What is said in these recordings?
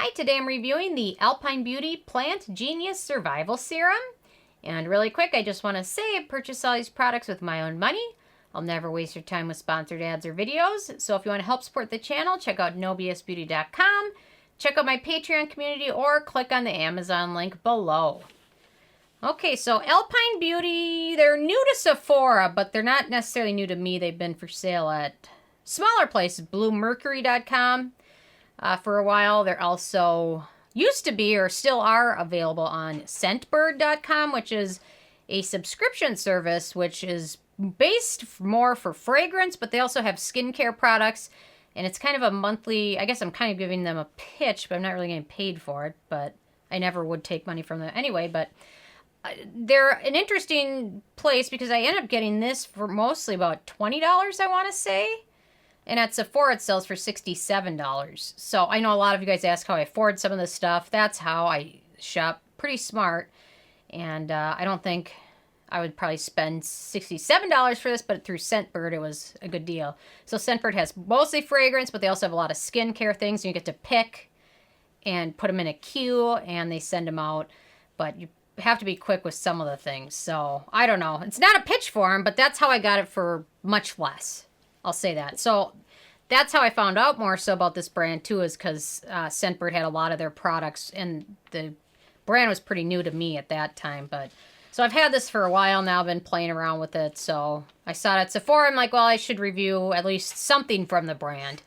Hi, today I'm reviewing the Alpyn Beauty PlantGenius Survival Serum. And really quick, I just want to say I purchased all these products with my own money. I'll never waste your time with sponsored ads or videos. So if you want to help support the channel, check out nobsbeauty.com, check out my Patreon community, or click on the Amazon link below. Okay, so Alpyn Beauty, they're new to Sephora, but they're not necessarily new to me. They've been for sale at smaller places, bluemercury.com. For a while. They're also used to be or still are available on scentbird.com, which is a subscription service which is based more for fragrance, but they also have skincare products, and it's kind of a monthly, I guess I'm kind of giving them a pitch, but I'm not really getting paid for it, but I never would take money from them anyway. But they're an interesting place because I end up getting this for mostly about $20, I want to say. And at Sephora, it sells for $67. So I know a lot of you guys ask how I afford some of this stuff. That's how I shop. Pretty smart. And I don't think I would probably spend $67 for this, but through Scentbird, it was a good deal. So Scentbird has mostly fragrance, but they also have a lot of skincare things. You get to pick and put them in a queue, and they send them out. But you have to be quick with some of the things. So I don't know. It's not a pitch for them, but that's how I got it for much less. I'll say that. So that's how I found out more so about this brand too, is because Scentbird had a lot of their products, and the brand was pretty new to me at that time. But so I've had this for a while now, I've been playing around with it. So I saw it at Sephora. I'm like, well, I should review at least something from the brand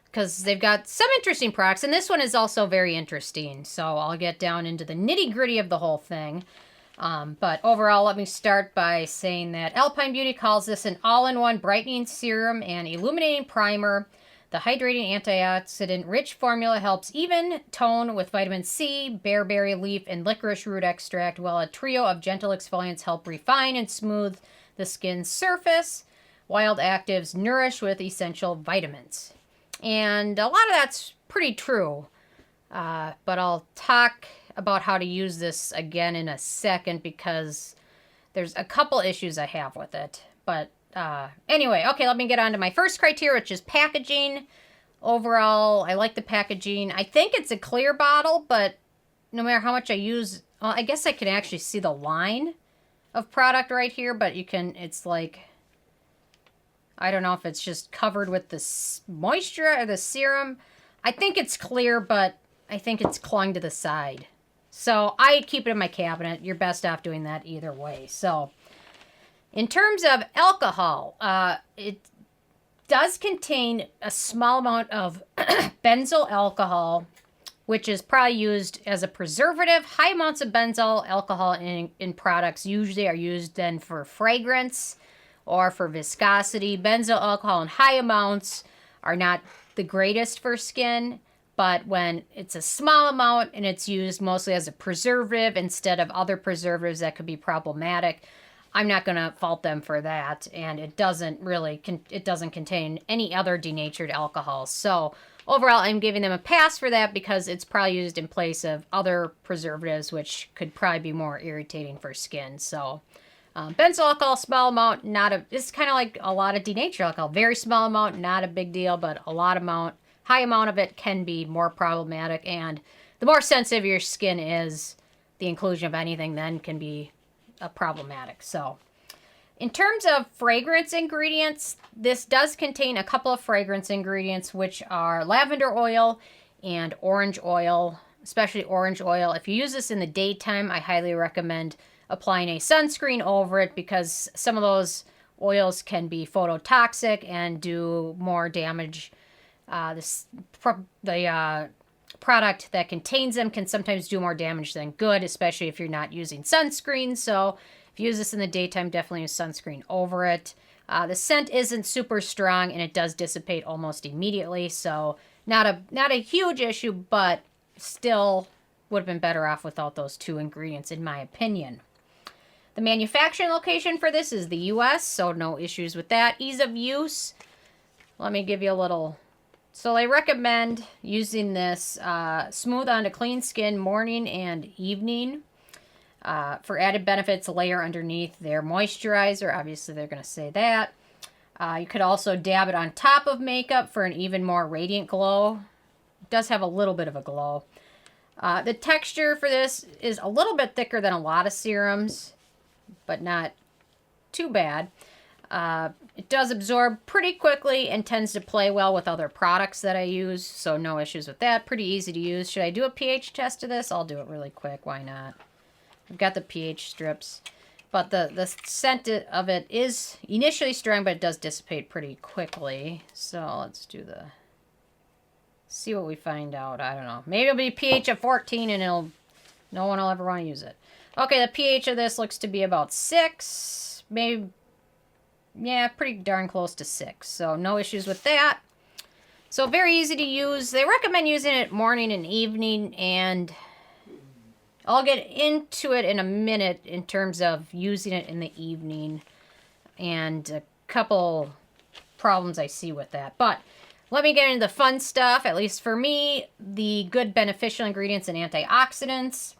because they've got some interesting products, and this one is also very interesting. So I'll get down into the nitty gritty of the whole thing. But overall, let me start by saying that Alpyn Beauty calls this an all-in-one brightening serum and illuminating primer. The hydrating antioxidant-rich formula helps even tone with vitamin C, bearberry leaf, and licorice root extract, while a trio of gentle exfoliants help refine and smooth the skin's surface. Wild actives nourish with essential vitamins. And a lot of that's pretty true. But I'll talk about how to use this again in a second because there's a couple issues I have with it. But anyway, okay, let me get on to my first criteria, which is packaging. Overall, I like the packaging. I think it's a clear bottle, but no matter how much I use, well, I guess I can actually see the line of product right here, but you can, it's like, I don't know if it's just covered with the moisture or the serum. I think it's clear, but I think it's clung to the side. So I keep it in my cabinet. You're best off doing that either way. So in terms of alcohol, it does contain a small amount of benzyl alcohol, which is probably used as a preservative. High amounts of benzyl alcohol in products usually are used then for fragrance or for viscosity. Benzyl alcohol in high amounts are not the greatest for skin. But when it's a small amount and it's used mostly as a preservative instead of other preservatives that could be problematic, I'm not going to fault them for that. And it doesn't really, it doesn't contain any other denatured alcohols. So overall, I'm giving them a pass for that because it's probably used in place of other preservatives, which could probably be more irritating for skin. So benzyl alcohol, small amount, it's kind of like a lot of denatured alcohol. Very small amount, not a big deal, but a lot amount. High amount of it can be more problematic, and the more sensitive your skin is, the inclusion of anything then can be problematic. So in terms of fragrance ingredients, this does contain a couple of fragrance ingredients, which are lavender oil and orange oil, especially orange oil. If you use this in the daytime, I highly recommend applying a sunscreen over it because some of those oils can be phototoxic and do more damage. The product that contains them can sometimes do more damage than good, especially if you're not using sunscreen. So if you use this in the daytime, definitely use sunscreen over it. The scent isn't super strong, and it does dissipate almost immediately. So not a huge issue, but still would have been better off without those two ingredients, in my opinion. The manufacturing location for this is the U.S., so no issues with that. Ease of use. Let me give you a little. So I recommend using this smooth onto clean skin morning and evening. For added benefits, layer underneath their moisturizer. Obviously, they're going to say that. You could also dab it on top of makeup for an even more radiant glow. does have a little bit of a glow. The texture for this is a little bit thicker than a lot of serums, but not too bad. It does absorb pretty quickly and tends to play well with other products that I use, so no issues with that. Pretty easy to use. Should I do a pH test of this? I'll do it really quick. Why not? I've got the pH strips, but the scent of it is initially strong, but it does dissipate pretty quickly. So let's do see what we find out. I don't know. Maybe it'll be pH of 14 and no one will ever want to use it. Okay, the pH of this looks to be about 6. Maybe, yeah, pretty darn close to 6. So no issues with that. So very easy to use. They recommend using it morning and evening, and I'll get into it in a minute in terms of using it in the evening and a couple problems I see with that. But let me get into the fun stuff, at least for me, the good beneficial ingredients and antioxidants.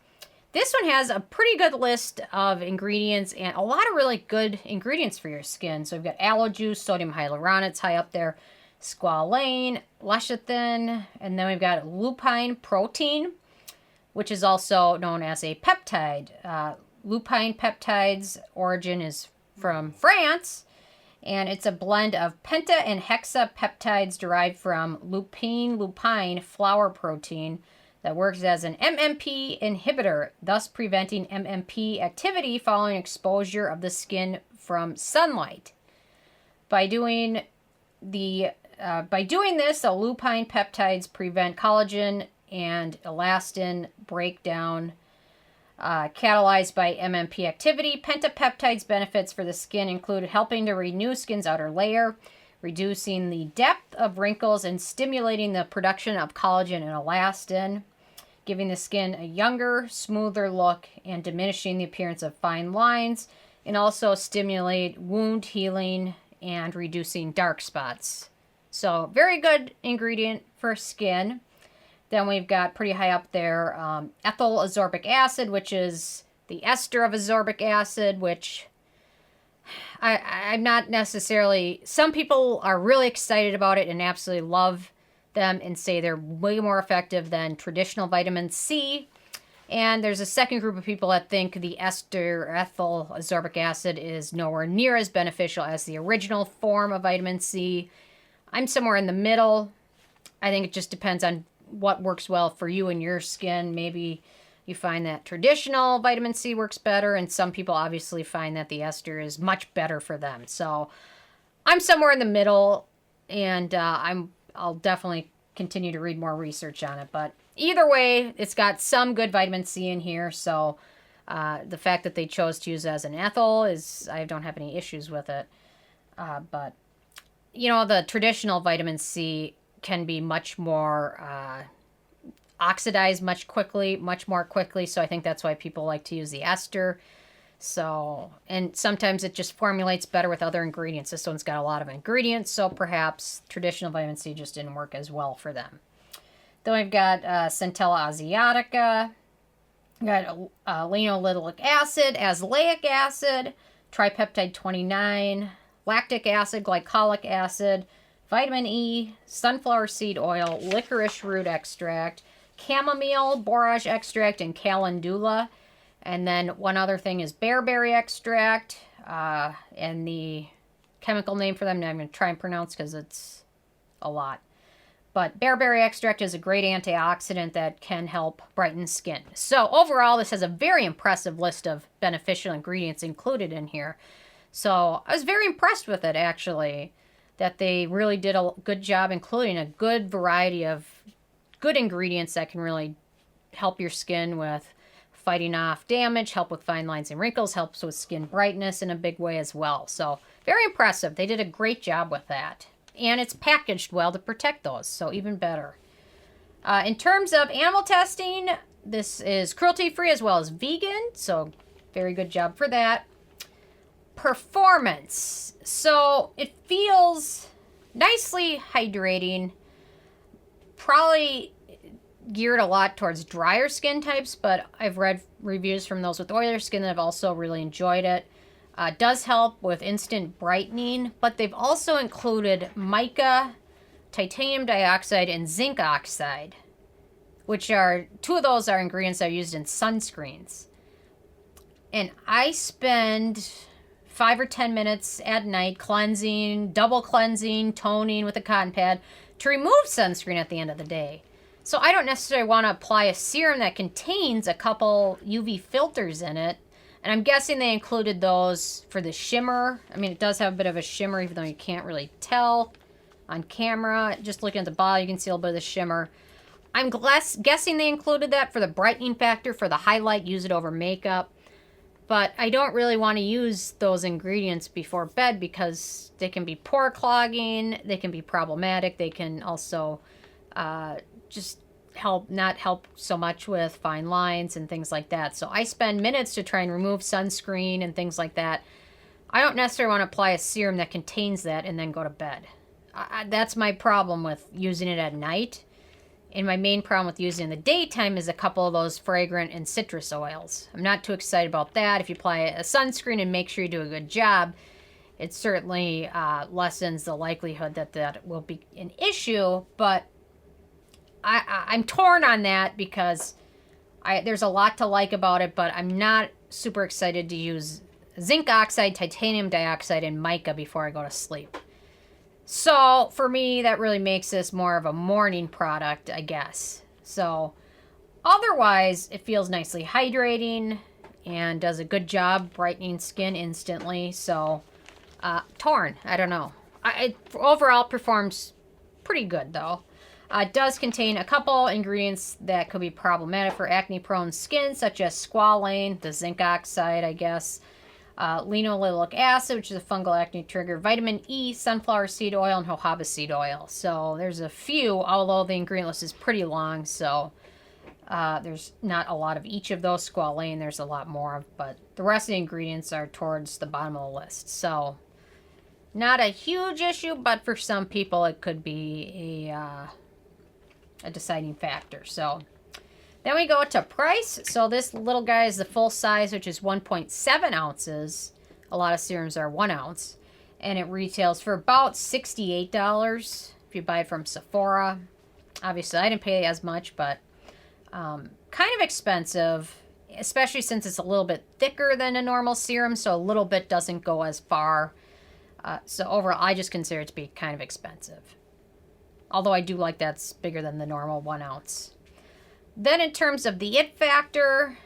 This one has a pretty good list of ingredients and a lot of really good ingredients for your skin. So we've got aloe juice, sodium hyaluronate, high up there, squalane, lecithin, and then we've got lupine protein, which is also known as a peptide. Lupine peptides origin is from France, and it's a blend of penta and hexa peptides derived from lupine flower protein that works as an MMP inhibitor, thus preventing MMP activity following exposure of the skin from sunlight. By doing this, the lupine peptides prevent collagen and elastin breakdown catalyzed by MMP activity. Pentapeptides benefits for the skin include helping to renew skin's outer layer, reducing the depth of wrinkles, and stimulating the production of collagen and elastin, giving the skin a younger, smoother look, and diminishing the appearance of fine lines, and also stimulate wound healing and reducing dark spots. So very good ingredient for skin. Then we've got pretty high up there ethyl ascorbic acid, which is the ester of ascorbic acid, which I'm not necessarily... Some people are really excited about it and absolutely love them and say they're way more effective than traditional vitamin C. And there's a second group of people that think the ester or ethyl ascorbic acid is nowhere near as beneficial as the original form of vitamin C. I'm somewhere in the middle. I think it just depends on what works well for you and your skin. Maybe you find that traditional vitamin C works better, and some people obviously find that the ester is much better for them. So I'm somewhere in the middle, and I'll definitely continue to read more research on it. But either way, it's got some good vitamin C in here, so the fact that they chose to use it as an ethyl is, I don't have any issues with it. But, you know, the traditional vitamin C can be much more oxidized much more quickly, so I think that's why people like to use the ester. So, and sometimes it just formulates better with other ingredients. This one's got a lot of ingredients, so perhaps traditional vitamin C just didn't work as well for them. Then we've got Centella Asiatica, we've got linoleic acid, azelaic acid, tripeptide 29, lactic acid, glycolic acid, vitamin E, sunflower seed oil, licorice root extract, chamomile, borage extract, and calendula. And then one other thing is bearberry extract, and the chemical name for them I'm going to try and pronounce because it's a lot. But bearberry extract is a great antioxidant that can help brighten skin. So overall, this has a very impressive list of beneficial ingredients included in here. So I was very impressed with it, actually, that they really did a good job including a good variety of good ingredients that can really help your skin with fighting off damage, help with fine lines and wrinkles, helps with skin brightness in a big way as well. So very impressive. They did a great job with that. And it's packaged well to protect those, so even better. In terms of animal testing, this is cruelty-free as well as vegan, so very good job for that. Performance. So it feels nicely hydrating, probably geared a lot towards drier skin types, but I've read reviews from those with oilier skin that have also really enjoyed it. Does help with instant brightening, but they've also included mica, titanium dioxide and zinc oxide, which are, two of those are ingredients that are used in sunscreens. And I spend 5 or 10 minutes at night cleansing, double cleansing, toning with a cotton pad to remove sunscreen at the end of the day. So I don't necessarily want to apply a serum that contains a couple UV filters in it. And I'm guessing they included those for the shimmer. I mean, it does have a bit of a shimmer, even though you can't really tell on camera. Just looking at the bottle, you can see a little bit of the shimmer. I'm guessing they included that for the brightening factor, for the highlight, use it over makeup. But I don't really want to use those ingredients before bed because they can be pore clogging, they can be problematic, they can also just not help so much with fine lines and things like that. So I spend minutes to try and remove sunscreen and things like that. I don't necessarily want to apply a serum that contains that and then go to bed. That's my problem with using it at night. And my main problem with using it in the daytime is a couple of those fragrant and citrus oils. I'm not too excited about that. If you apply a sunscreen and make sure you do a good job, it certainly lessens the likelihood that that will be an issue. But I'm torn on that because there's a lot to like about it, but I'm not super excited to use zinc oxide, titanium dioxide, and mica before I go to sleep. So for me, that really makes this more of a morning product, I guess. So otherwise, it feels nicely hydrating and does a good job brightening skin instantly. So torn, I don't know. It overall performs pretty good though. It does contain a couple ingredients that could be problematic for acne-prone skin, such as squalane, the zinc oxide, I guess, linoleic acid, which is a fungal acne trigger, vitamin E, sunflower seed oil, and jojoba seed oil. So there's a few, although the ingredient list is pretty long, so there's not a lot of each of those. Squalane, there's a lot more, but the rest of the ingredients are towards the bottom of the list. So not a huge issue, but for some people it could be a deciding factor. So then we go to price. So this little guy is the full size, which is 1.7 ounces. A lot of serums are 1 ounce. And it retails for about $68 if you buy it from Sephora. Obviously, I didn't pay as much, but kind of expensive, especially since it's a little bit thicker than a normal serum, so a little bit doesn't go as far. So overall, I just consider it to be kind of expensive. Although I do like that's bigger than the normal 1 ounce. Then in terms of the it factor,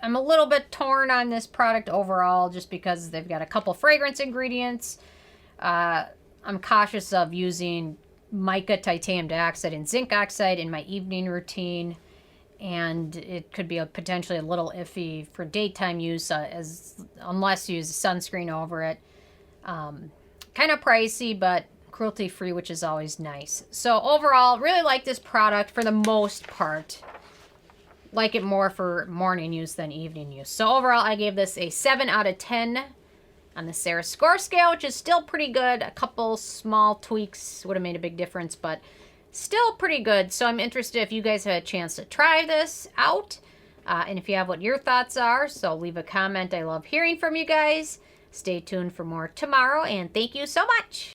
I'm a little bit torn on this product overall just because they've got a couple fragrance ingredients. I'm cautious of using mica, titanium dioxide, and zinc oxide in my evening routine. And it could be potentially a little iffy for daytime use unless you use sunscreen over it. Kind of pricey, but cruelty-free, which is always nice. So overall, really like this product for the most part. Like it more for morning use than evening use. So overall, I gave this a 7 out of 10 on the Sarah score scale, which is still pretty good. A couple small tweaks would have made a big difference, but still pretty good. So I'm interested if you guys have a chance to try this out. And if you have, what your thoughts are. So leave a comment. I love hearing from you guys. Stay tuned for more tomorrow, and thank you so much.